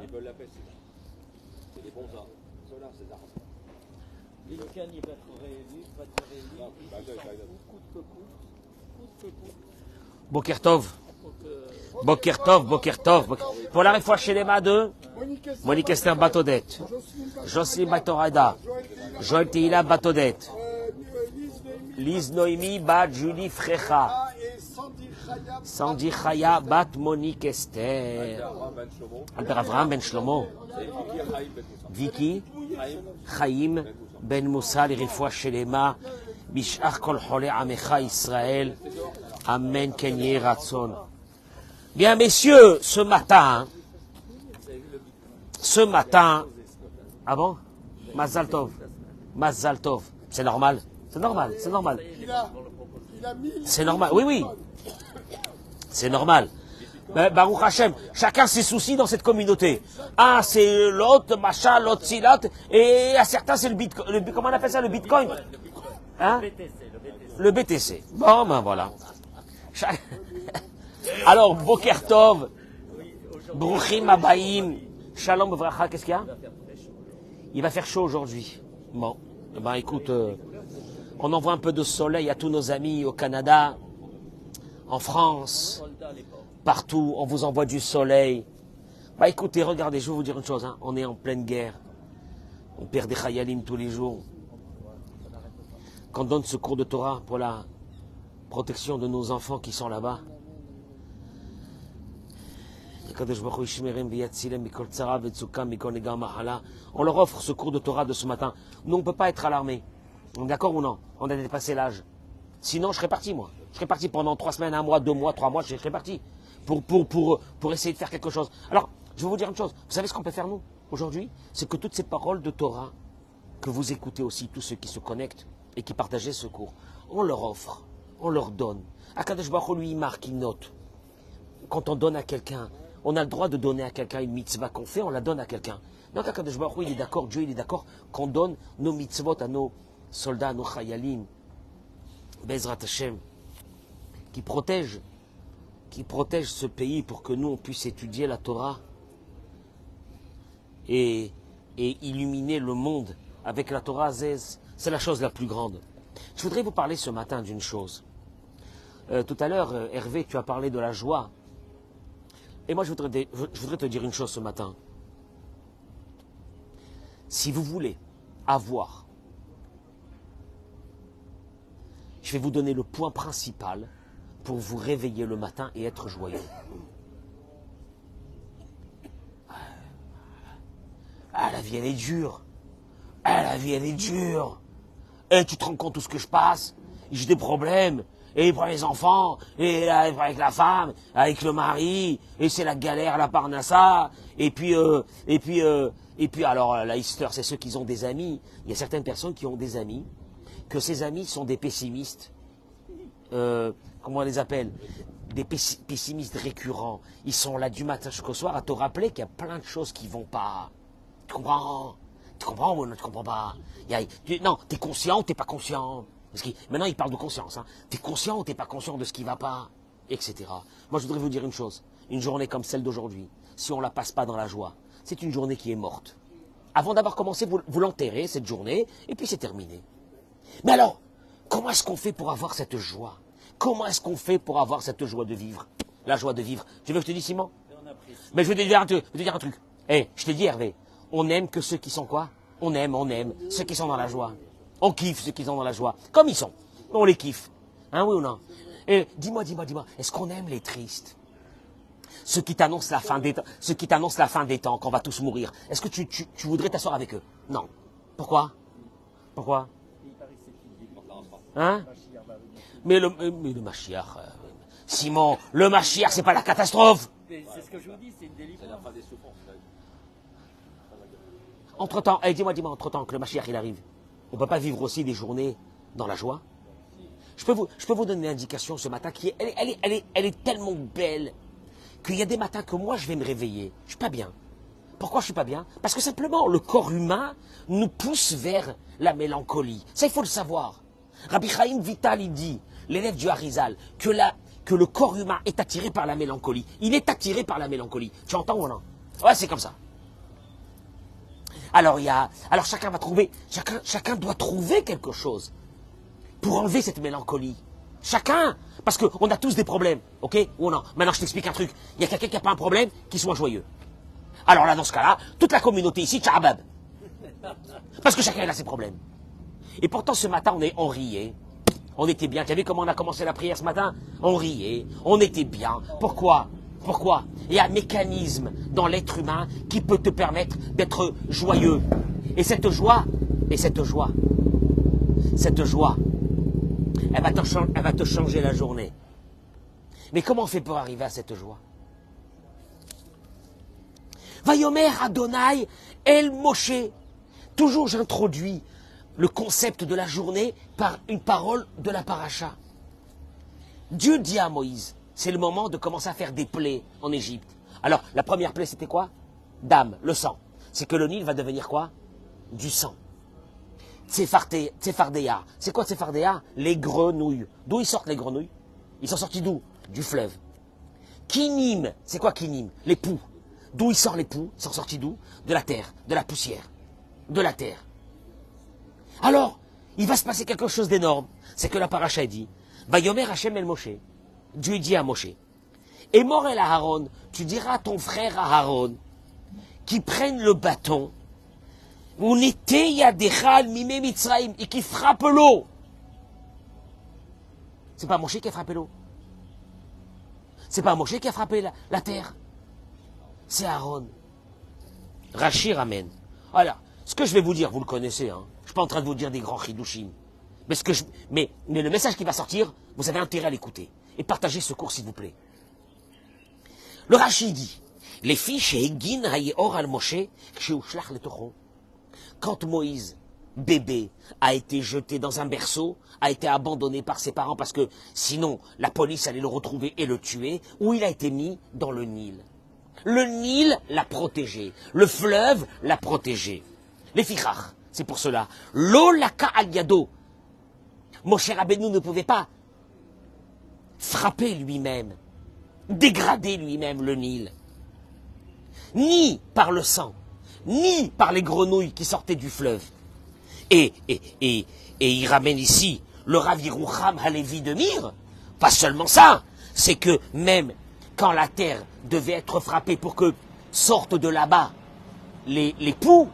Ils veulent la paix, c'est des bons arbres. Ceux-là, c'est des arbres. Lincoln, il va être réélu, va être réélu. Coûte que coûte. Boker Tov. Boker Tov, Boker Tov. Pour la réfoua chez les mains de Monique Esther Batodet, Jocelyne Batorada, Joël Teila Batodet, Lise Noémie Bat Julie Frecha, Sandy Chaya Bat Monique Esther, Albert Avraham Ben Shlomo, Vicky Chaim Ben Moussa, les réfoua chez les mains, Bishach Kol Chole Amecha Israël, Amen Kenye Ratson. Bien, messieurs, ce matin, ah bon? Mazal Tov, c'est normal, c'est normal. C'est normal, oui, c'est normal. Baruch Hashem, chacun ses soucis dans cette communauté. Un, c'est l'autre, machin, l'autre, silat, et à certains, c'est le bitcoin, comment on appelle ça, le bitcoin? Hein? Le BTC. Bon, ben voilà. Alors, Boker Tov, Bruchim Abaim, Shalom Bevracha, qu'est-ce qu'il y a? Il va faire chaud aujourd'hui. Bon, ben écoute, on envoie un peu de soleil à tous nos amis au Canada, en France, partout, on vous envoie du soleil. Bah écoutez, regardez, je vais vous dire une chose, hein, on est en pleine guerre. On perd des chayalim tous les jours. Quand on donne ce cours de Torah pour la protection de nos enfants qui sont là-bas, on leur offre ce cours de Torah de ce matin. Nous, on ne peut pas être alarmés. D'accord ou non? On a dépassé l'âge. Sinon, je serais parti, moi. Je serais parti pendant 3 semaines, 1 mois, 2 mois, 3 mois, je serais parti. Pour essayer de faire quelque chose. Alors, je vais vous dire une chose. Vous savez ce qu'on peut faire, nous, aujourd'hui? C'est que toutes ces paroles de Torah, que vous écoutez aussi, tous ceux qui se connectent et qui partagent ce cours, on leur offre, on leur donne. Akadosh Baruch Hu, lui, il marque, il note. Quand on donne à quelqu'un, on a le droit de donner à quelqu'un une mitzvah qu'on fait, on la donne à quelqu'un. Donc Akadosh Baruch Hu, il est d'accord, Dieu, il est d'accord qu'on donne nos mitzvot à nos soldats, à nos chayalim, Bezrat Hashem, qui protègent ce pays pour que nous, on puisse étudier la Torah et illuminer le monde avec la Torah Azez. C'est la chose la plus grande. Je voudrais vous parler ce matin d'une chose. Tout à l'heure, Hervé, tu as parlé de la joie. Et moi, je voudrais te dire une chose ce matin. Si vous voulez avoir, je vais vous donner le point principal pour vous réveiller le matin et être joyeux. Ah, la vie, elle est dure. Ah, la vie, elle est dure. Et tu te rends compte de tout ce que je passe? J'ai des problèmes. Et pour les enfants, et avec la femme, avec le mari, et c'est la galère, la parnassa, et puis alors la Easter, c'est ceux qui ont des amis. Il y a certaines personnes qui ont des amis, que ces amis sont des pessimistes. Comment on les appelle? Des pessimistes récurrents. Ils sont là du matin jusqu'au soir à te rappeler qu'il y a plein de choses qui vont pas. Tu comprends? Tu comprends ou non, tu comprends pas? Non, t'es conscient ou t'es pas conscient? Parce que maintenant, il parle de conscience. Hein. T'es conscient ou t'es pas conscient de ce qui va pas? Etc. Moi, je voudrais vous dire une chose. Une journée comme celle d'aujourd'hui, si on la passe pas dans la joie, c'est une journée qui est morte. Avant d'avoir commencé, vous l'enterrez, cette journée, et puis c'est terminé. Mais alors, comment est-ce qu'on fait pour avoir cette joie? Comment est-ce qu'on fait pour avoir cette joie de vivre? La joie de vivre. Tu veux que je te dise, Simon? Mais je vais te dire un truc. Je t'ai dit, Hervé, on aime que ceux qui sont quoi? On aime ceux qui sont dans la joie. On kiffe ceux qui sont dans la joie. Comme ils sont. On les kiffe. Hein, oui ou non? Et dis-moi, est-ce qu'on aime les tristes? Ceux qui t'annoncent la fin des temps, qu'on va tous mourir. Est-ce que tu voudrais t'asseoir avec eux? Non. Pourquoi? Hein? Mais le Mashiach, Simon, le Mashiach, c'est pas la catastrophe. C'est ce que je vous dis, c'est une délivrance. Entre-temps, dis-moi, entre-temps que le Mashiach il arrive, on ne peut pas vivre aussi des journées dans la joie? Je peux vous donner une indication ce matin qui elle est tellement belle qu'il y a des matins que moi je vais me réveiller. Je suis pas bien. Pourquoi je suis pas bien? Parce que simplement le corps humain nous pousse vers la mélancolie. Ça, il faut le savoir. Rabbi Chaim Vital, il dit, l'élève du Harizal, que le corps humain est attiré par la mélancolie. Il est attiré par la mélancolie. Tu entends ou non? Ouais, c'est comme ça. Alors chacun va trouver, chacun doit trouver quelque chose pour enlever cette mélancolie. Chacun, parce qu'on a tous des problèmes, ok? Ou non? Maintenant je t'explique un truc. Il y a quelqu'un qui n'a pas un problème, qui soit joyeux. Alors là, dans ce cas-là, toute la communauté ici, tchabab. Parce que chacun a ses problèmes. Et pourtant ce matin, on riait. On était bien. Tu as vu comment on a commencé la prière ce matin? On riait, on était bien. Pourquoi? Pourquoi? Il y a un mécanisme dans l'être humain qui peut te permettre d'être joyeux. Et cette joie, elle va te changer la journée. Mais comment on fait pour arriver à cette joie? Vayomer Adonai El Moshe. Toujours j'introduis le concept de la journée par une parole de la paracha. Dieu dit à Moïse, c'est le moment de commencer à faire des plaies en Égypte. Alors, la première plaie, c'était quoi? Dam, le sang. C'est que le Nil va devenir quoi? Du sang. Tsefardéa. C'est quoi Tsefardéa? Les grenouilles. D'où ils sortent les grenouilles? Ils sont sortis d'où? Du fleuve. Kinim. C'est quoi Kinim? Les poux. D'où ils sortent les poux? Ils sont sortis d'où? De la terre, de la poussière. De la terre. Alors, il va se passer quelque chose d'énorme. C'est que la paracha dit, Vayomer Hashem el Moshe. Dieu dit à Moshe, et Mor el Aaron, tu diras à ton frère Aaron, qui prenne le bâton, on était Yadechal Mime Mitzraim, et qui frappe l'eau. C'est pas Moshe qui a frappé l'eau. C'est pas Moshe qui a frappé la terre. C'est Aaron. Rashi ramène. Voilà. Ce que je vais vous dire, vous le connaissez, hein. Je ne suis pas en train de vous dire des grands chidushim. Mais le message qui va sortir, vous avez intérêt à l'écouter. Et partagez ce cours, s'il vous plaît. Le Rashi dit, les fiches et Egin Hayeor al Moshe, Ksheushlach letochon. Quand Moïse, bébé, a été jeté dans un berceau, a été abandonné par ses parents parce que sinon la police allait le retrouver et le tuer, où il a été mis dans le Nil. Le Nil l'a protégé. Le fleuve l'a protégé. Les fichach, c'est pour cela. L'eau laka al yado. Moshe Rabbeinu ne pouvait pas frapper lui-même, dégrader lui-même le Nil. Ni par le sang, ni par les grenouilles qui sortaient du fleuve. Et il ramène ici le Rav Yerucham Halevi de Mir. Pas seulement ça, c'est que même quand la terre devait être frappée pour que sortent de là-bas les poux,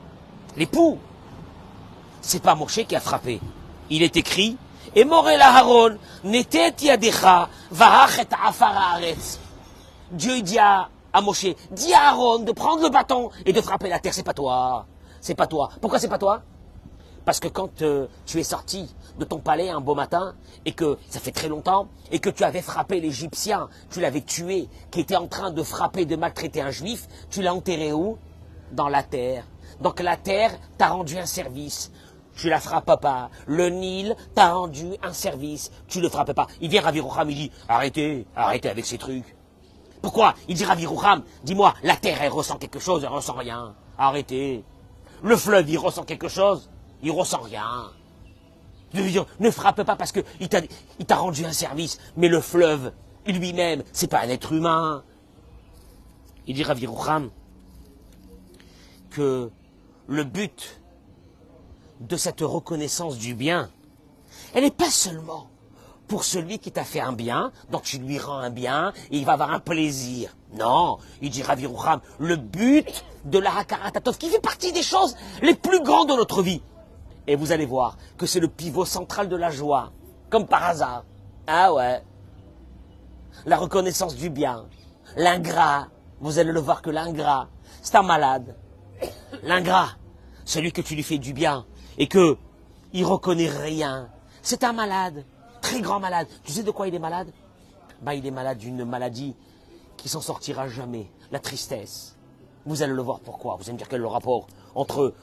c'est pas Moshe qui a frappé. Il est écrit, et Morel Aharon, netet yadecha, varachet afar haaretz. Dieu dit à Moshe, dis à Aaron de prendre le bâton et de frapper la terre. C'est pas toi. C'est pas toi. Pourquoi c'est pas toi? Parce que quand tu es sorti de ton palais un beau matin, et que ça fait très longtemps, et que tu avais frappé l'Égyptien, tu l'avais tué, qui était en train de frapper, de maltraiter un juif, tu l'as enterré où? Dans la terre. Donc la terre t'a rendu un service. Tu la frappes pas. Le Nil t'a rendu un service. Tu le frappes pas. Il vient Rav Yerucham, il dit, arrêtez avec ces trucs. Pourquoi? Il dit Rav Yerucham, dis-moi, la terre elle ressent quelque chose, elle ressent rien. Arrêtez. Le fleuve il ressent quelque chose, il ressent rien. Je veux dire, ne frappe pas parce que il t'a rendu un service. Mais le fleuve, lui-même, c'est pas un être humain. Il dit Rav Yerucham que le but de cette reconnaissance du bien, elle n'est pas seulement pour celui qui t'a fait un bien, donc tu lui rends un bien et il va avoir un plaisir. Non, il dit Rav Yerucham, le but de la Hakarat Hatov, qui fait partie des choses les plus grandes de notre vie. Et vous allez voir que c'est le pivot central de la joie, comme par hasard. Ah ouais. La reconnaissance du bien. L'ingrat, vous allez le voir que l'ingrat, c'est un malade. L'ingrat, celui que tu lui fais du bien et que il reconnaît rien, c'est un malade, très grand malade. Tu sais de quoi il est malade? Il est malade d'une maladie qui s'en sortira jamais, la tristesse. Vous allez le voir pourquoi. Vous allez me dire quel est le rapport entre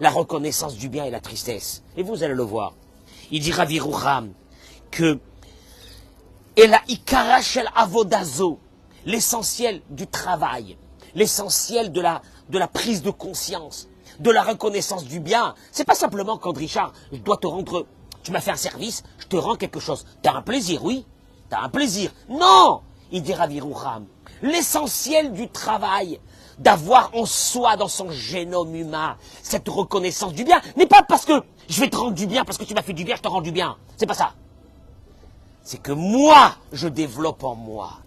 la reconnaissance du bien et la tristesse. Et vous allez le voir. Il dit Rav Yerucham que et la ikara shel avodazo, l'essentiel du travail, l'essentiel de la prise de conscience, de la reconnaissance du bien. C'est pas simplement quand Richard, je dois te rendre, tu m'as fait un service, je te rends quelque chose. T'as un plaisir, oui, t'as un plaisir. Non, il dit Rav Yerucham, L'essentiel du travail, d'avoir en soi, dans son génome humain, cette reconnaissance du bien, n'est pas parce que je vais te rendre du bien, parce que tu m'as fait du bien, je te rends du bien. C'est pas ça. C'est que moi, je développe en moi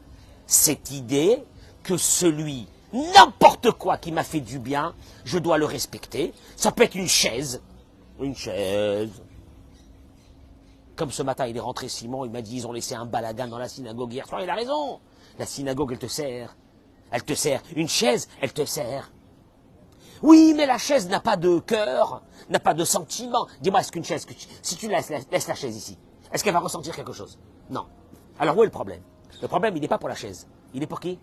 cette idée que celui, n'importe quoi qui m'a fait du bien, je dois le respecter. Ça peut être une chaise. Une chaise. Comme ce matin, il est rentré Simon, il m'a dit, ils ont laissé un balagan dans la synagogue hier soir. Il a raison. La synagogue, elle te sert. Elle te sert. Une chaise, elle te sert. Oui, mais la chaise n'a pas de cœur, n'a pas de sentiment. Dis-moi, est-ce qu'une chaise, si tu laisses la chaise ici, est-ce qu'elle va ressentir quelque chose? Non. Alors où est le problème? Le problème, il n'est pas pour la chaise. Il est pour qui?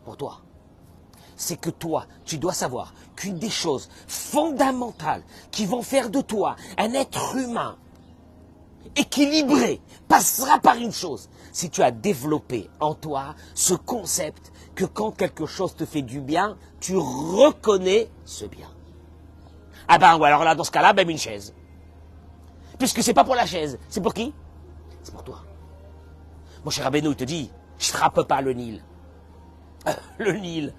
Pour toi. C'est que toi, tu dois savoir qu'une des choses fondamentales qui vont faire de toi un être humain équilibré passera par une chose. Si tu as développé en toi ce concept que quand quelque chose te fait du bien, tu reconnais ce bien. Ah ben, ou alors là, dans ce cas-là, même une chaise. Puisque c'est pas pour la chaise, c'est pour qui? C'est pour toi. Mon cher Rabbeinu, il te dit, je frappe pas le Nil. Le Nil,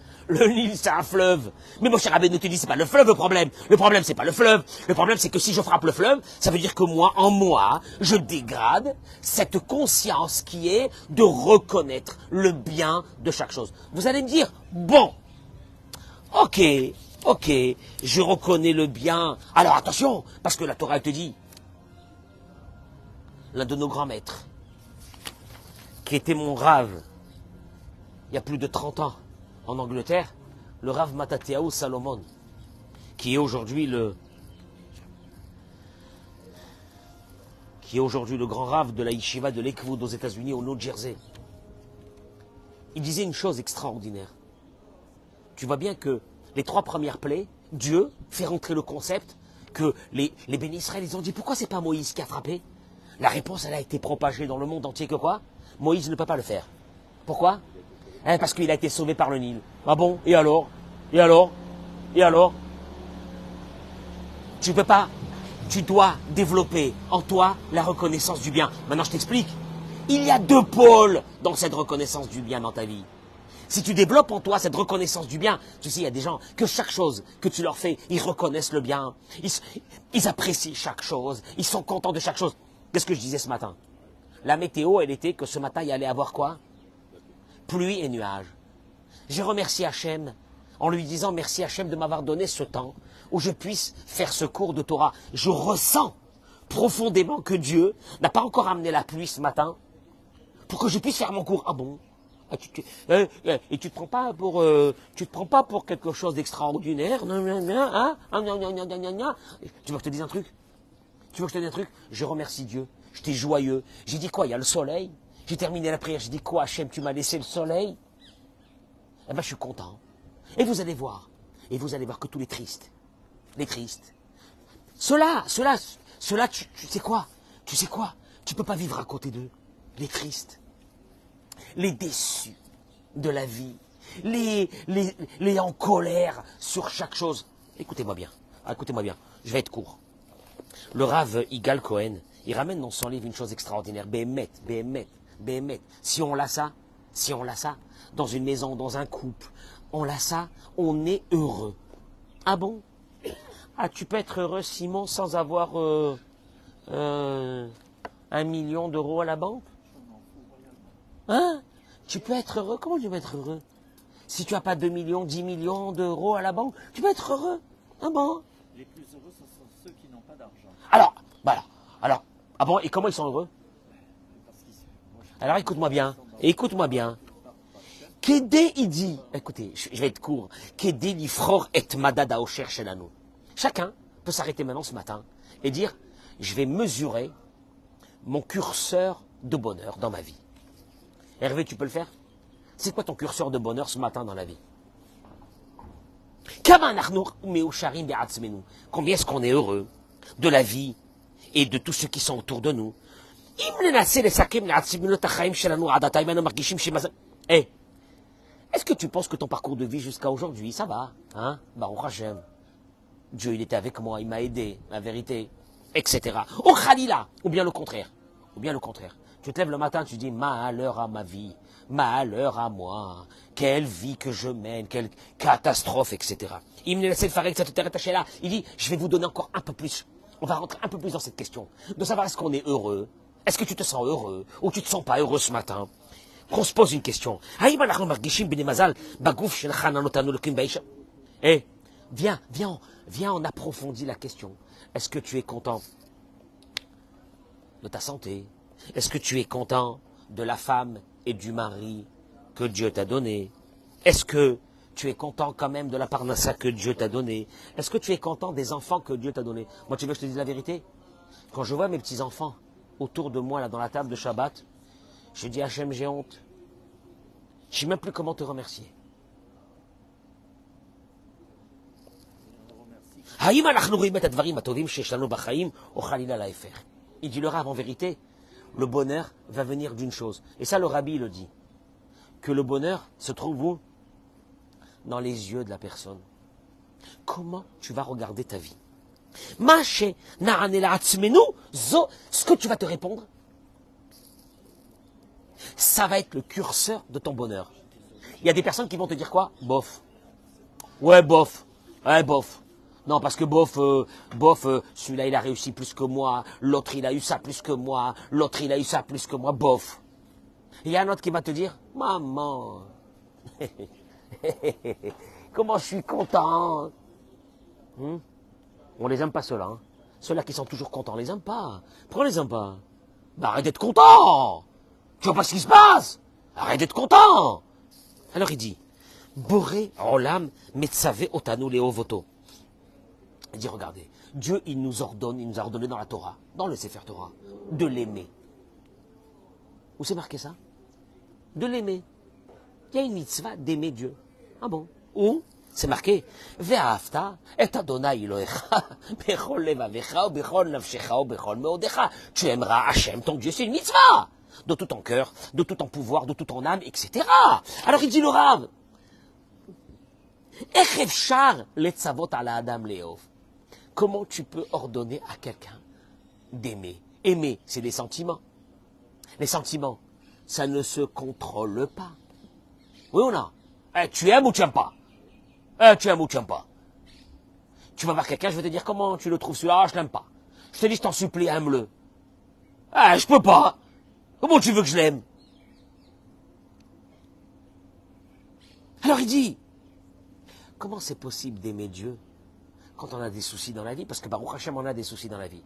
c'est un fleuve. Mais mon cher Rabbeinu te dit, c'est pas le fleuve le problème. Le problème, c'est pas le fleuve. Le problème, c'est que si je frappe le fleuve, ça veut dire que moi, en moi, je dégrade cette conscience qui est de reconnaître le bien de chaque chose. Vous allez me dire, bon, ok, je reconnais le bien. Alors attention, parce que la Torah elle te dit, l'un de nos grands maîtres, qui était mon rave, il y a plus de 30 ans, en Angleterre, le Rav Matatyahu Salomon, qui est aujourd'hui le grand Rav de la Yeshiva de Lakewood aux États-Unis, au New Jersey. Il disait une chose extraordinaire. Tu vois bien que les 3 premières plaies, Dieu fait rentrer le concept que les bénis Israël, ils ont dit, pourquoi c'est pas Moïse qui a frappé? La réponse, elle a été propagée dans le monde entier que quoi? Moïse ne peut pas le faire. Pourquoi? Parce qu'il a été sauvé par le Nil. Ah bon? Et alors? Tu peux pas. Tu dois développer en toi la reconnaissance du bien. Maintenant, je t'explique. Il y a 2 pôles dans cette reconnaissance du bien dans ta vie. Si tu développes en toi cette reconnaissance du bien, tu sais, il y a des gens que chaque chose que tu leur fais, ils reconnaissent le bien. Ils apprécient chaque chose. Ils sont contents de chaque chose. Qu'est-ce que je disais ce matin? La météo, elle était que ce matin, il allait avoir quoi? Pluie et nuages. J'ai remercié Hachem en lui disant merci Hachem de m'avoir donné ce temps où je puisse faire ce cours de Torah. Je ressens profondément que Dieu n'a pas encore amené la pluie ce matin pour que je puisse faire mon cours. Ah bon? Et tu te prends pas pour quelque chose d'extraordinaire? Tu veux que je te dise un truc? Je remercie Dieu. J'étais joyeux. J'ai dit quoi? Il y a le soleil. J'ai terminé la prière, j'ai dit quoi, Hachem, tu m'as laissé le soleil? Eh ben, je suis content. Et vous allez voir que tous les tristes, ceux-là, tu sais quoi? Tu peux pas vivre à côté d'eux. Les tristes, les déçus de la vie, les en colère sur chaque chose. Écoutez-moi bien, je vais être court. Le Rav Igal Cohen, il ramène dans son livre une chose extraordinaire, Béhémet. Si on l'a ça, dans une maison, dans un couple, on l'a ça, on est heureux. Ah bon? Ah, tu peux être heureux, Simon, sans avoir 1 million d'euros à la banque? Hein? Tu peux être heureux? Comment tu peux être heureux? Si tu n'as pas 2 millions, 10 millions d'euros à la banque, tu peux être heureux? Ah bon? Les plus heureux, ce sont ceux qui n'ont pas d'argent. Alors, ah bon, et comment ils sont heureux? Alors écoute-moi bien. Kédé, il dit, écoutez, je vais être court. Kédé l'ifror et madada osher shelanu. Chacun peut s'arrêter maintenant ce matin et dire, je vais mesurer mon curseur de bonheur dans ma vie. Hervé, tu peux le faire? C'est quoi ton curseur de bonheur ce matin dans la vie? Combien est-ce qu'on est heureux de la vie et de tous ceux qui sont autour de nous? Est-ce que tu penses que ton parcours de vie jusqu'à aujourd'hui, ça va? Hein? Baruch Hashem. Dieu, il était avec moi, il m'a aidé, la vérité, etc. Ou Khalila, ou bien le contraire. Tu te lèves le matin, tu dis, malheur à ma vie, Malheur à moi. Quelle vie que je mène, quelle catastrophe, etc. Il me laisse faire cette terre attachée là. Il dit, je vais vous donner encore un peu plus. On va rentrer un peu plus dans cette question. De savoir est-ce qu'on est heureux. Est-ce que tu te sens heureux ou tu te sens pas heureux ce matin? Qu'on se pose une question. Eh, viens, on approfondit la question. Est-ce que tu es content de ta santé? Est-ce que tu es content de la femme et du mari que Dieu t'a donné? Est-ce que tu es content quand même de la parnassa que Dieu t'a donné? Est-ce que tu es content des enfants que Dieu t'a donnés? Moi, tu veux que je te dise la vérité? Quand je vois mes petits-enfants autour de moi, là, dans la table de Shabbat, je dis, Hachem, j'ai honte. Je ne sais même plus comment te remercier. Il dit le Rav, en vérité, le bonheur va venir d'une chose. Et ça, le Rabbi le dit. Que le bonheur se trouve où? Dans les yeux de la personne. Comment tu vas regarder ta vie? Ce que tu vas te répondre, ça va être le curseur de ton bonheur. Il y a des personnes qui vont te dire quoi? Bof. Ouais, bof. Ouais, bof. Non, parce que bof, celui-là, il a réussi plus que moi. L'autre, il a eu ça plus que moi. L'autre, il a eu ça plus que moi. Bof. Il y a un autre qui va te dire, maman, comment je suis content. On les aime pas ceux-là. Hein. Ceux-là qui sont toujours contents, on les aime pas. Pourquoi on les aime pas? Bah, arrête d'être content. Tu vois pas ce qui se passe? Arrête d'être content. Alors il dit, Boré olam metzave otanu leovoto. Il dit, regardez, Dieu, il nous a ordonné dans la Torah, dans le Sefer Torah, de l'aimer. Où c'est marqué ça? De l'aimer. Il y a une mitzvah d'aimer Dieu. Ah bon? Où? C'est marqué, Ve'afta et Adonai Elohecha, bechol levavecha, ou bechol nafshecha, ou bechol meodecha. Tu aimeras Hachem, ton Dieu, c'est une mitzvah. De tout ton cœur, de tout ton pouvoir, de toute ton âme, etc. Alors il dit le Rav, Echefchar letzavot ala Adam leov. Comment tu peux ordonner à quelqu'un d'aimer? Aimer, c'est des sentiments. Les sentiments, ça ne se contrôle pas. Oui ou non? Tu aimes ou tu n'aimes pas? Tu aimes ou tu n'aimes pas? Tu vas voir quelqu'un, je vais te dire comment tu le trouves celui-là, je l'aime pas. Je te dis, je t'en supplie, aime-le. Je peux pas. Comment tu veux que je l'aime? Alors il dit, comment c'est possible d'aimer Dieu quand on a des soucis dans la vie? Parce que Baruch Hashem, on a des soucis dans la vie.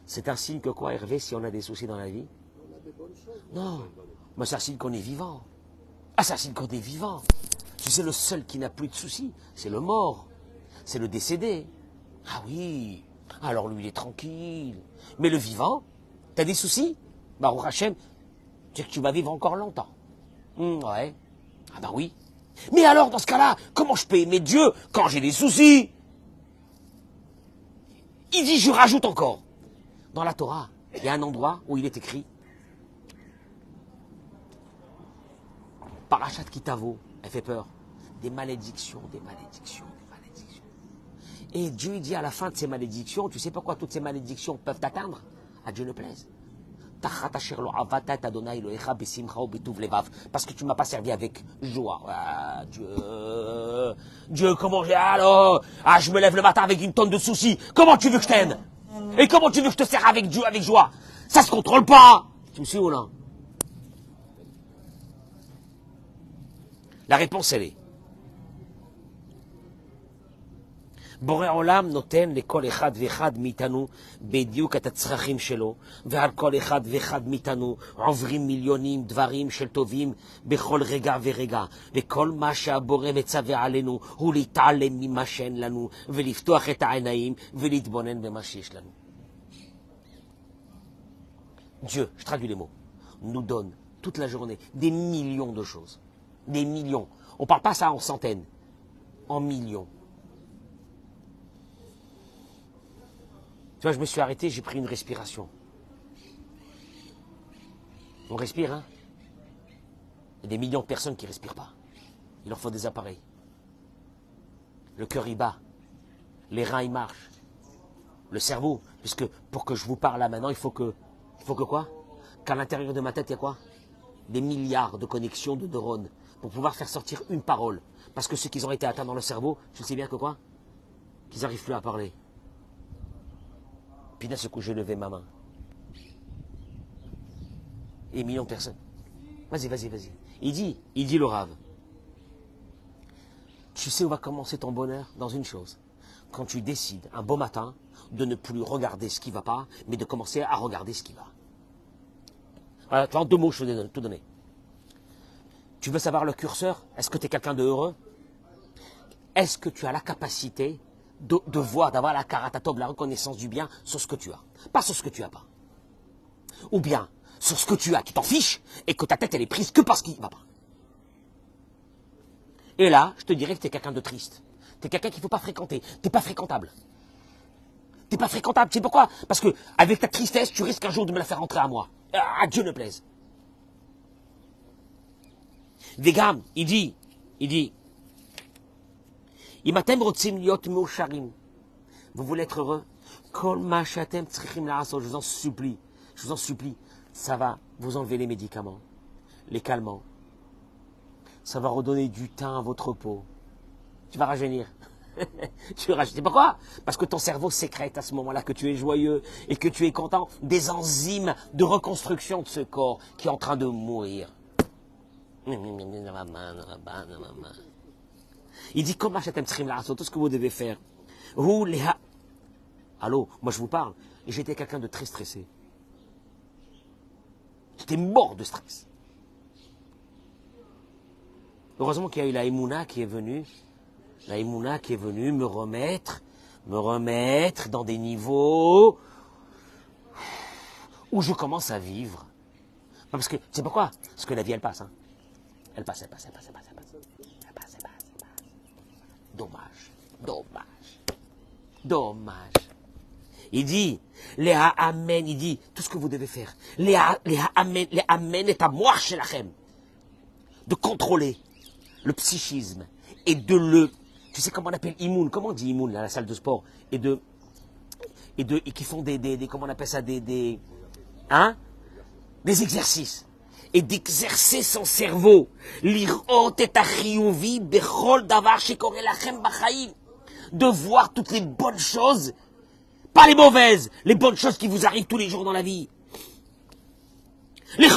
C'est un signe que quoi, Hervé, si on a des soucis dans la vie? Non, mais c'est un signe qu'on est vivant. C'est un signe qu'on est vivant. Tu sais, le seul qui n'a plus de soucis, c'est le mort. C'est le décédé. Ah oui, alors lui, il est tranquille. Mais le vivant, t'as des soucis? Baruch Hashem, tu sais que tu vas vivre encore longtemps. Ouais. Ah bah oui. Mais alors, dans ce cas-là, comment je peux aimer Dieu quand j'ai des soucis? Il dit, je rajoute encore. Dans la Torah, il y a un endroit où il est écrit Parashat Kitavo, elle fait peur. Des malédictions, des malédictions, des malédictions. Et Dieu dit à la fin de ces malédictions, tu sais pourquoi toutes ces malédictions peuvent t'atteindre? À Dieu ne plaise. Parce que tu ne m'as pas servi avec joie. Dieu, comment j'ai... Alors, je me lève le matin avec une tonne de soucis. Comment tu veux que je t'aime? Et comment tu veux que je te sers avec Dieu, avec joie? Ça se contrôle pas. Tu me suis ou non? La réponse, elle est בורא עולם נותן לכל אחד ואחד מאיתנו בדיוק את הצרכים שלו, ועל כל אחד ואחד מאיתנו עוברים מיליונים דברים של טובים בכל רגע ורגע, וכל מה שהבורא מצווה עלינו הוא להתעלם ממה שאין לנו, ולפתוח את העיניים ולהתבונן במה שיש לנו. Dieu, je traduis les mots, nous donne toute la journée des millions de choses. Des millions. On ne parle pas ça en centaines, en millions. Tu vois, je me suis arrêté, j'ai pris une respiration. On respire, hein? Il y a des millions de personnes qui ne respirent pas. Il leur faut des appareils. Le cœur, il bat. Les reins, ils marchent. Le cerveau, puisque pour que je vous parle là maintenant, il faut que quoi? Qu'à l'intérieur de ma tête, il y a quoi? des milliards de connexions de neurones pour pouvoir faire sortir une parole. Parce que ceux qui ont été atteints dans le cerveau, tu sais bien que quoi? Qu'ils n'arrivent plus à parler. Puis d'un seul coup, j'ai levé ma main. Et millions de personnes. Vas-y, vas-y, vas-y. Il dit le Rav. Tu sais où va commencer ton bonheur? Dans une chose. Quand tu décides, un beau matin, de ne plus regarder ce qui ne va pas, mais de commencer à regarder ce qui va. Voilà, en 2 mots, je vais tout donner. Tu veux savoir le curseur? Est-ce que tu es quelqu'un de heureux? Est-ce que tu as la capacité de voir, d'avoir la karatatov, la reconnaissance du bien sur ce que tu as? Pas sur ce que tu n'as pas. Ou bien, sur ce que tu as, tu t'en fiches, et que ta tête, elle est prise que par ce qui ne va pas. Et là, je te dirais que tu es quelqu'un de triste. Tu es quelqu'un qu'il ne faut pas fréquenter. Tu n'es pas fréquentable. Tu n'es pas fréquentable. Tu sais pourquoi? Parce que avec ta tristesse, tu risques un jour de me la faire rentrer à moi. Ah, Dieu ne plaise. Vegam, il dit, Imatem rotzim liot meusharim. Vous voulez être heureux? Kol ma shatem tzrichim la'asot. Je vous en supplie, ça va vous enlever les médicaments, les calmants. Ça va redonner du teint à votre peau. Tu vas rajeunir. Tu vas rajeunir. Pourquoi? Parce que ton cerveau sécrète à ce moment-là que tu es joyeux et que tu es content des enzymes de reconstruction de ce corps qui est en train de mourir. Il dit, comment tout ce que vous devez faire. Allô, moi je vous parle. Et j'étais quelqu'un de très stressé. J'étais mort de stress. Heureusement qu'il y a eu la Emouna qui est venue. La Emouna qui est venue me remettre dans des niveaux où je commence à vivre. Parce que, c'est pourquoi? Parce que la vie, elle passe. Hein. Elle passe. Dommage. Il dit, Léa Amen, il dit, tout ce que vous devez faire. Léa Amen est à moi chez la Chem. De contrôler le psychisme et de le, tu sais comment on appelle Imoun, comment on dit Imoun à la salle de sport, et qui font des comment on appelle ça, des exercices, et d'exercer son cerveau, lirot et achiyuvi bechol davar shekore lachem bachaim, de voir toutes les bonnes choses, pas les mauvaises, les bonnes choses qui vous arrivent tous les jours dans la vie. Il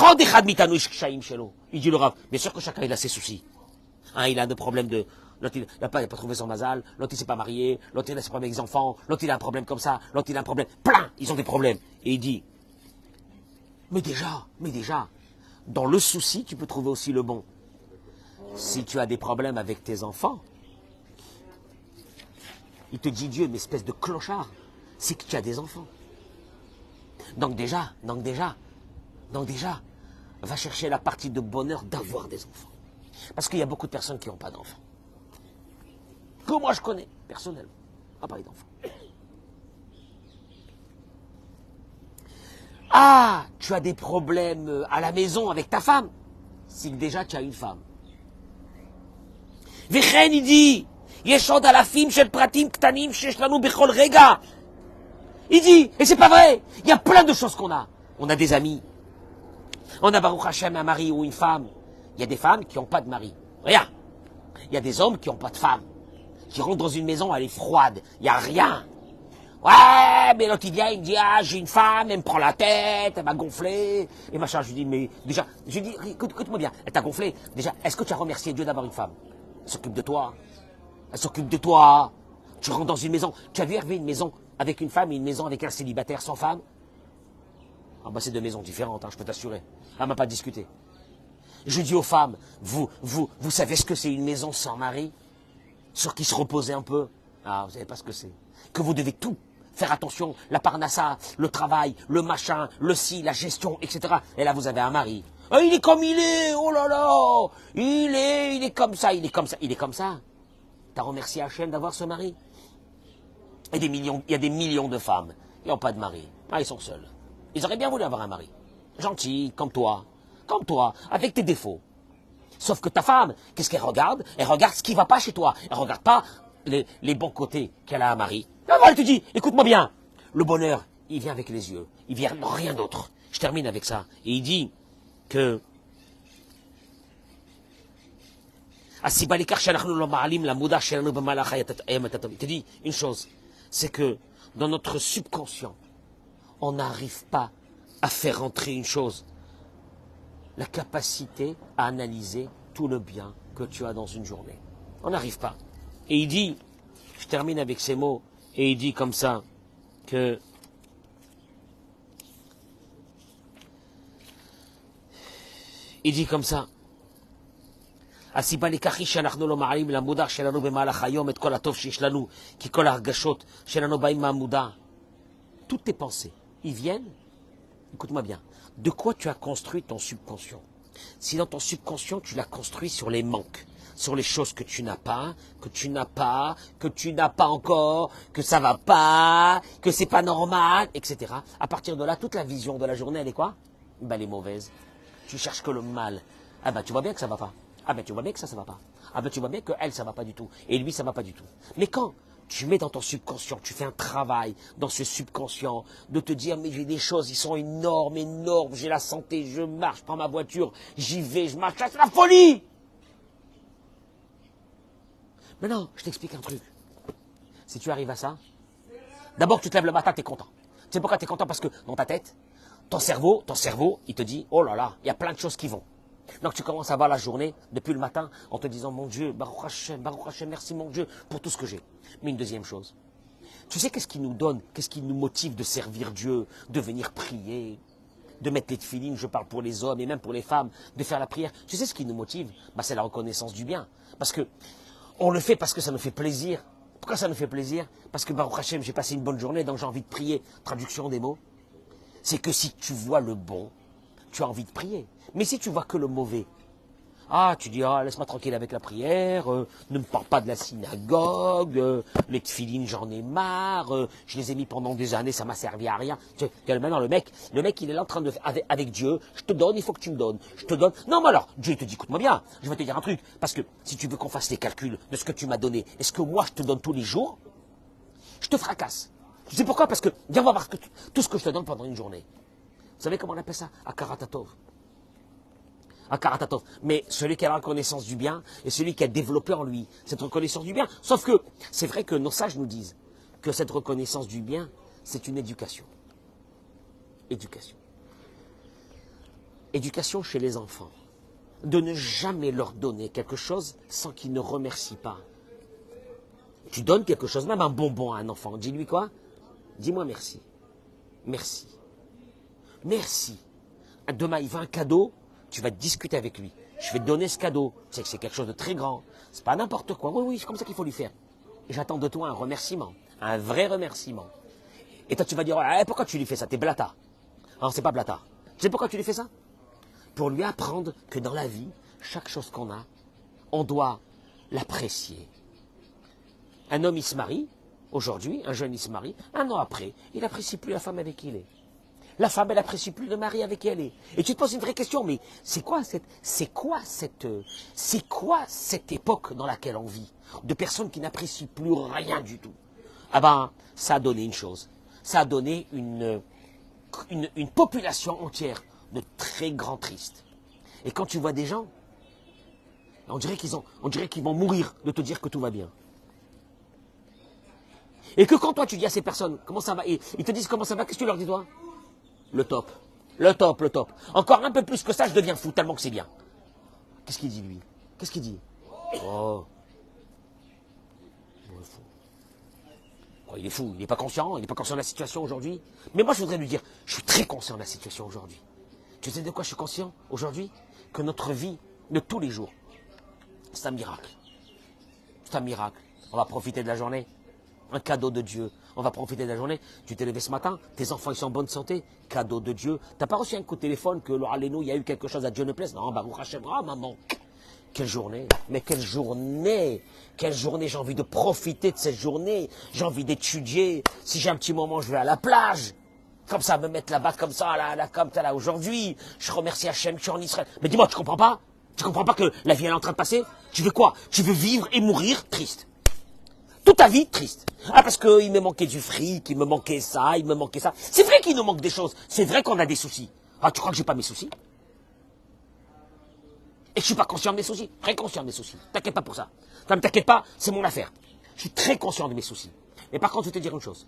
dit le Rav, bien sûr que chacun il a ses soucis. Il a des problèmes de... L'autre, il n'a pas trouvé son mazal. L'autre, il ne s'est pas marié. L'autre, il a ses problèmes avec les enfants. L'autre, il a un problème comme ça. L'autre, il a un problème... Plein, ils ont des problèmes. Et il dit, mais déjà, dans le souci, tu peux trouver aussi le bon. Si tu as des problèmes avec tes enfants, il te dit Dieu, mais espèce de clochard, c'est que tu as des enfants. Donc déjà, va chercher la partie de bonheur d'avoir des enfants. Parce qu'il y a beaucoup de personnes qui n'ont pas d'enfants. Que moi je connais, personnellement. Pas d'enfants. Ah, tu as des problèmes à la maison avec ta femme. C'est que déjà tu as une femme. Vechen, il dit, Yeshod alafim shel pratim ktanim shesh lanu bechol rega. Il dit, et c'est pas vrai, il y a plein de choses qu'on a. On a des amis. On a Baruch Hashem un mari ou une femme. Il y a des femmes qui n'ont pas de mari. Rien. Il y a des hommes qui n'ont pas de femme. Qui rentrent dans une maison, elle est froide. Il n'y a rien. Ouais, mais l'autre il vient, il me dit, j'ai une femme, elle me prend la tête, elle m'a gonflé. Et machin, je lui dis, mais déjà, je lui dis, écoute-moi bien, elle t'a gonflé. Déjà, est-ce que tu as remercié Dieu d'avoir une femme? Elle s'occupe de toi. Elle s'occupe de toi. Tu rentres dans une maison. Tu as vu Hervé une maison avec une femme et une maison avec un célibataire sans femme? Ah bah c'est 2 maisons différentes, je peux t'assurer. Elle m'a pas discuté. Je dis aux femmes, vous savez ce que c'est une maison sans mari? Sur qui se reposer un peu? Ah, vous savez pas ce que c'est. Que vous devez tout faire attention, la parnassa, le travail, le machin, le ci, la gestion, etc. Et là, vous avez un mari. Oh, il est comme il est, oh là là, il est comme ça, il est comme ça. T'as remercié Hachem d'avoir ce mari? Et il y a des millions de femmes qui n'ont pas de mari. Ils sont seuls. Ils auraient bien voulu avoir un mari. Gentil, comme toi, avec tes défauts. Sauf que ta femme, qu'est-ce qu'elle regarde? Elle regarde ce qui ne va pas chez toi. Elle ne regarde pas les bons côtés qu'elle a un mari. Alors elle te dit, écoute-moi bien, le bonheur, il vient avec les yeux. Il vient rien d'autre. Je termine avec ça. Et il dit que Il te dit une chose, c'est que dans notre subconscient, on n'arrive pas à faire rentrer une chose, la capacité à analyser tout le bien que tu as dans une journée. On n'arrive pas. Et il dit, je termine avec ces mots, et il dit comme ça, que il dit comme ça, הסיבה לכך היא שאנחנו לא מעלים למודע שלנו במהלך היום את כל הטוב שיש לנו, כי כל ההרגשות שלנו באים מהמודע. Toutes tes pensées, ils viennent, écoute-moi bien, de quoi tu as construit ton subconscient. Si dans ton subconscient, tu l'as construit sur les manques, sur les choses que tu n'as pas, que tu n'as pas, que tu n'as pas encore, que ça va pas, que c'est pas normal, etc. À partir de là, toute la vision de la journée, elle est quoi? Ben, elle est mauvaise. Tu cherches que le mal. Ah ben, tu vois bien que ça va pas. Ah ben, tu vois bien que ça va pas. Ah ben, tu vois bien que elle, ça va pas du tout. Et lui, ça va pas du tout. Mais quand tu mets dans ton subconscient, tu fais un travail dans ce subconscient, de te dire, mais j'ai des choses, ils sont énormes, énormes, j'ai la santé, je marche, je prends ma voiture, j'y vais, je marche, c'est la folie! Maintenant, je t'explique un truc. Si tu arrives à ça, d'abord tu te lèves le matin, tu es content. Tu sais pourquoi tu es content? Parce que dans ta tête, ton cerveau, il te dit, oh là là, il y a plein de choses qui vont. Donc tu commences à voir la journée, depuis le matin, en te disant, mon Dieu, Baruch Hashem, merci mon Dieu, pour tout ce que j'ai. Mais une deuxième chose, tu sais qu'est-ce qui nous donne, qu'est-ce qui nous motive de servir Dieu, de venir prier, de mettre les tefilines, je parle pour les hommes et même pour les femmes, de faire la prière. Tu sais ce qui nous motive? C'est la reconnaissance du bien. Parce que on le fait parce que ça nous fait plaisir. Pourquoi ça nous fait plaisir? Parce que Baruch Hashem, j'ai passé une bonne journée, donc j'ai envie de prier. Traduction des mots, c'est que si tu vois le bon, tu as envie de prier. Mais si tu vois que le mauvais, tu dis, laisse-moi tranquille avec la prière, ne me parle pas de la synagogue, les tefilines, j'en ai marre, je les ai mis pendant des années, ça m'a servi à rien. Maintenant, le mec, il est là en train de, avec Dieu, je te donne, il faut que tu me donnes, je te donne. Non, mais alors, Dieu, il te dit, écoute-moi bien, je vais te dire un truc, parce que si tu veux qu'on fasse les calculs de ce que tu m'as donné, est-ce que moi, je te donne tous les jours? Je te fracasse. Tu sais pourquoi? Parce que, viens voir tout ce que je te donne pendant une journée. Vous savez comment on appelle ça? Akaratatov. Akaratatov. Mais celui qui a la reconnaissance du bien et celui qui a développé en lui cette reconnaissance du bien. Sauf que c'est vrai que nos sages nous disent que cette reconnaissance du bien, c'est une éducation. Éducation. Éducation chez les enfants. De ne jamais leur donner quelque chose sans qu'ils ne remercient pas. Tu donnes quelque chose, même un bonbon à un enfant. Dis-lui quoi? Dis-moi merci. Merci. Merci. Demain, il veut un cadeau, tu vas discuter avec lui. Je vais te donner ce cadeau. Tu sais que c'est quelque chose de très grand. C'est pas n'importe quoi. Oui, c'est comme ça qu'il faut lui faire. J'attends de toi un remerciement. Un vrai remerciement. Et toi, tu vas dire, pourquoi tu lui fais ça? T'es blata. Alors, c'est pas blata. Tu sais pourquoi tu lui fais ça? Pour lui apprendre que dans la vie, chaque chose qu'on a, on doit l'apprécier. Un homme, il se marie. Aujourd'hui, un jeune, il se marie. Un an après, il n'apprécie plus la femme avec qui il est. La femme, elle n'apprécie plus le mari avec qui elle est. Et tu te poses une vraie question, mais c'est quoi cette époque dans laquelle on vit? De personnes qui n'apprécient plus rien du tout. Ah ben, ça a donné une chose. Ça a donné une population entière de très grands tristes. Et quand tu vois des gens, on dirait qu'ils vont mourir de te dire que tout va bien. Et que quand toi tu dis à ces personnes, comment ça va, et ils te disent comment ça va, qu'est-ce que tu leur dis toi? Le top. Le top, le top. Encore un peu plus que ça, je deviens fou, tellement que c'est bien. Qu'est-ce qu'il dit, lui? Qu'est-ce qu'il dit? Oh. Il est fou. Oh, il est fou, il n'est pas conscient de la situation aujourd'hui. Mais moi, je voudrais lui dire, je suis très conscient de la situation aujourd'hui. Tu sais de quoi je suis conscient aujourd'hui? Que notre vie de tous les jours, c'est un miracle. C'est un miracle. On va profiter de la journée. Un cadeau de Dieu. On va profiter de la journée. Tu t'es levé ce matin, tes enfants ils sont en bonne santé. Cadeau de Dieu. T'as pas reçu un coup de téléphone que il y a eu quelque chose à Dieu ne plaise? Non, Baruch Hashem, maman. Quelle journée. Mais quelle journée. Quelle journée. J'ai envie de profiter de cette journée. J'ai envie d'étudier. Si j'ai un petit moment, je vais à la plage. Comme ça, me mettre là-bas comme ça, là, comme ça, là, aujourd'hui. Je remercie Hachem, je suis en Israël. Mais dis-moi, tu comprends pas? Tu comprends pas que la vie elle est en train de passer? Tu veux quoi? Tu veux vivre et mourir triste. Toute ta vie, triste. Parce qu'il me manquait du fric, il me manquait ça, il me manquait ça. C'est vrai qu'il nous manque des choses. C'est vrai qu'on a des soucis. Tu crois que j'ai pas mes soucis? Et je suis pas conscient de mes soucis. Très conscient de mes soucis. T'inquiète pas pour ça. Ça ne t'inquiète pas, c'est mon affaire. Je suis très conscient de mes soucis. Mais par contre, je vais te dire une chose.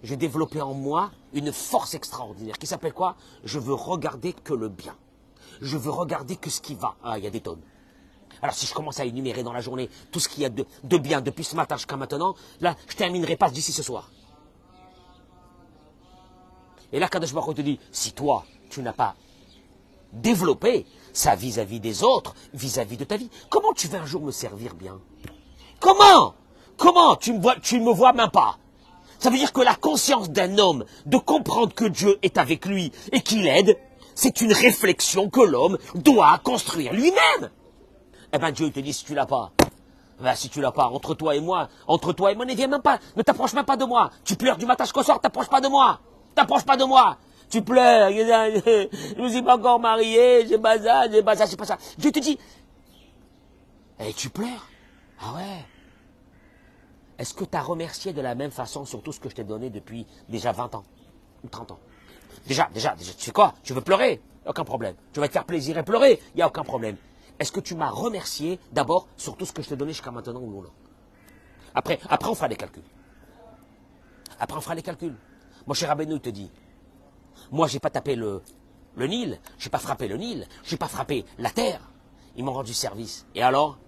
J'ai développé en moi une force extraordinaire qui s'appelle quoi? Je veux regarder que le bien. Je veux regarder que ce qui va. Ah, il y a des tonnes. Alors si je commence à énumérer dans la journée tout ce qu'il y a de bien depuis ce matin jusqu'à maintenant, là, je terminerai pas d'ici ce soir. Et là, Kadosh Baruch Hu te dit, si toi, tu n'as pas développé ça vis-à-vis des autres, vis-à-vis de ta vie, comment tu vas un jour me servir bien? Comment? Comment? Tu ne me vois même pas. Ça veut dire que la conscience d'un homme de comprendre que Dieu est avec lui et qu'il l'aide, c'est une réflexion que l'homme doit construire lui-même. Eh bien Dieu te dit, si tu l'as pas, si tu l'as pas, entre toi et moi, ne viens même pas, ne t'approche même pas de moi. Tu pleures du matin jusqu'au soir, t'approche pas de moi. T'approche pas de moi. Tu pleures, je ne suis pas encore marié, j'ai pas ça, c'est pas ça. Dieu te dit, tu pleures? Ah ouais. Est-ce que tu as remercié de la même façon sur tout ce que je t'ai donné depuis déjà 20 ans ou 30 ans? Déjà, tu sais quoi? Tu veux pleurer? Aucun problème. Tu vas te faire plaisir et pleurer? Il n'y a aucun problème. Est-ce que tu m'as remercié d'abord sur tout ce que je t'ai donné jusqu'à maintenant ou non? Après, on fera les calculs. Mon cher Rabbeinu te dit, moi, j'ai pas tapé le Nil, j'ai pas frappé le Nil, j'ai pas frappé la terre. Ils m'ont rendu service. Et alors,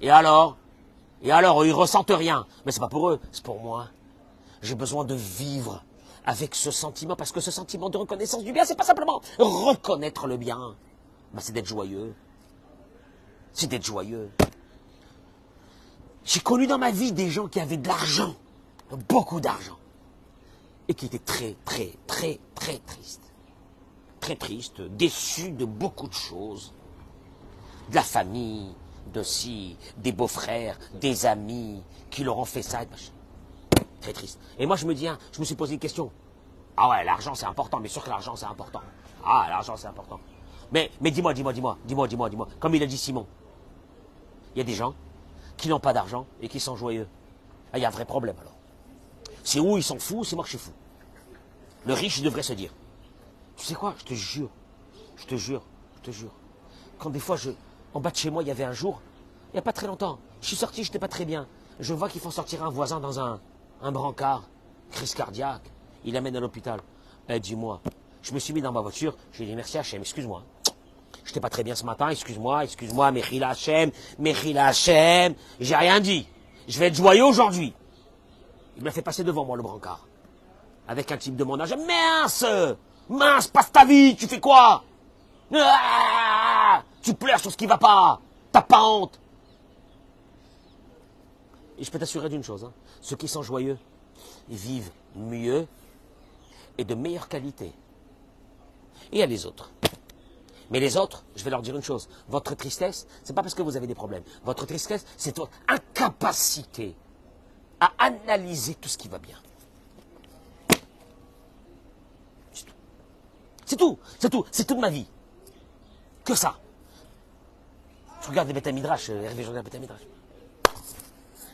ils ressentent rien. Mais c'est pas pour eux, c'est pour moi. J'ai besoin de vivre avec ce sentiment, parce que ce sentiment de reconnaissance du bien, c'est pas simplement reconnaître le bien. C'est d'être joyeux. C'est d'être joyeux. J'ai connu dans ma vie des gens qui avaient de l'argent, beaucoup d'argent, et qui étaient très, très, très, très tristes. Très tristes, déçus de beaucoup de choses. De la famille, des beaux-frères, des amis, qui leur ont fait ça. Très triste. Et moi, je me suis posé une question. Ah ouais, l'argent, c'est important, bien sûr que l'argent, c'est important. Ah, l'argent, c'est important. Mais dis-moi. Comme il a dit Simon, il y a des gens qui n'ont pas d'argent et qui sont joyeux. Ah, il y a un vrai problème, alors. C'est où ils sont fous, c'est moi que je suis fou. Le riche, il devrait se dire, tu sais quoi, je te jure, quand des fois, en bas de chez moi, il y avait un jour, il n'y a pas très longtemps, je suis sorti, je n'étais pas très bien. Je vois qu'il faut sortir un voisin dans un brancard, crise cardiaque, il l'amène à l'hôpital. Dis-moi, je me suis mis dans ma voiture, j'ai dit merci Hachem, excuse-moi. Je n'étais pas très bien ce matin, excuse-moi, Mechila Hachem, j'ai rien dit. Je vais être joyeux aujourd'hui. Il me l'a fait passer devant moi, le brancard. Avec un type de mon âge, mince, passe ta vie, tu fais quoi? Tu pleures sur ce qui va pas, t'as pas honte. Et je peux t'assurer d'une chose, ceux qui sont joyeux, ils vivent mieux et de meilleure qualité. Et il y a les autres. Mais les autres, je vais leur dire une chose, votre tristesse, c'est pas parce que vous avez des problèmes. Votre tristesse, c'est votre incapacité à analyser tout ce qui va bien. C'est tout, c'est toute ma vie. Que ça. Je regarde les Beth Midrash, Hervé, je regarde les Beth Midrash.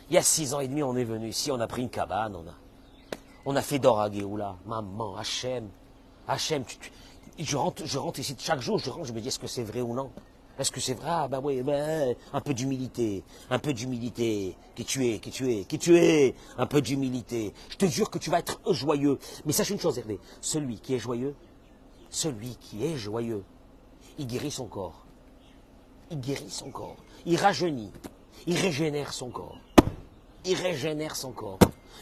Il y a 6 ans et demi, on est venu ici, on a pris une cabane, on a fait Dora Géoula, maman, Hachem, je rentre ici chaque jour, je me dis, est-ce que c'est vrai ou non? Est-ce que c'est vrai? Ah ben oui, un peu d'humilité, qui tu es, un peu d'humilité. Je te jure que tu vas être joyeux. Mais sache une chose, Hervé, celui qui est joyeux, il guérit son corps. Il rajeunit. Il régénère son corps.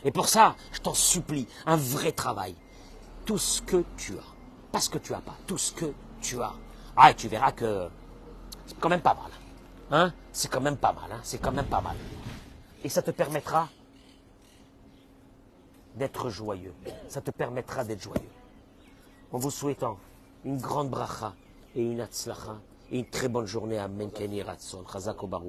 Et pour ça, je t'en supplie, un vrai travail. Tout ce que tu as. Pas ce que tu as pas. Tout ce que tu as. Ah, et tu verras que c'est quand même pas mal. C'est quand même pas mal. Et ça te permettra d'être joyeux. En vous souhaitant une grande bracha et une hatzlacha et une très bonne journée. Amen. Keni Ratson. Chazak Baruch.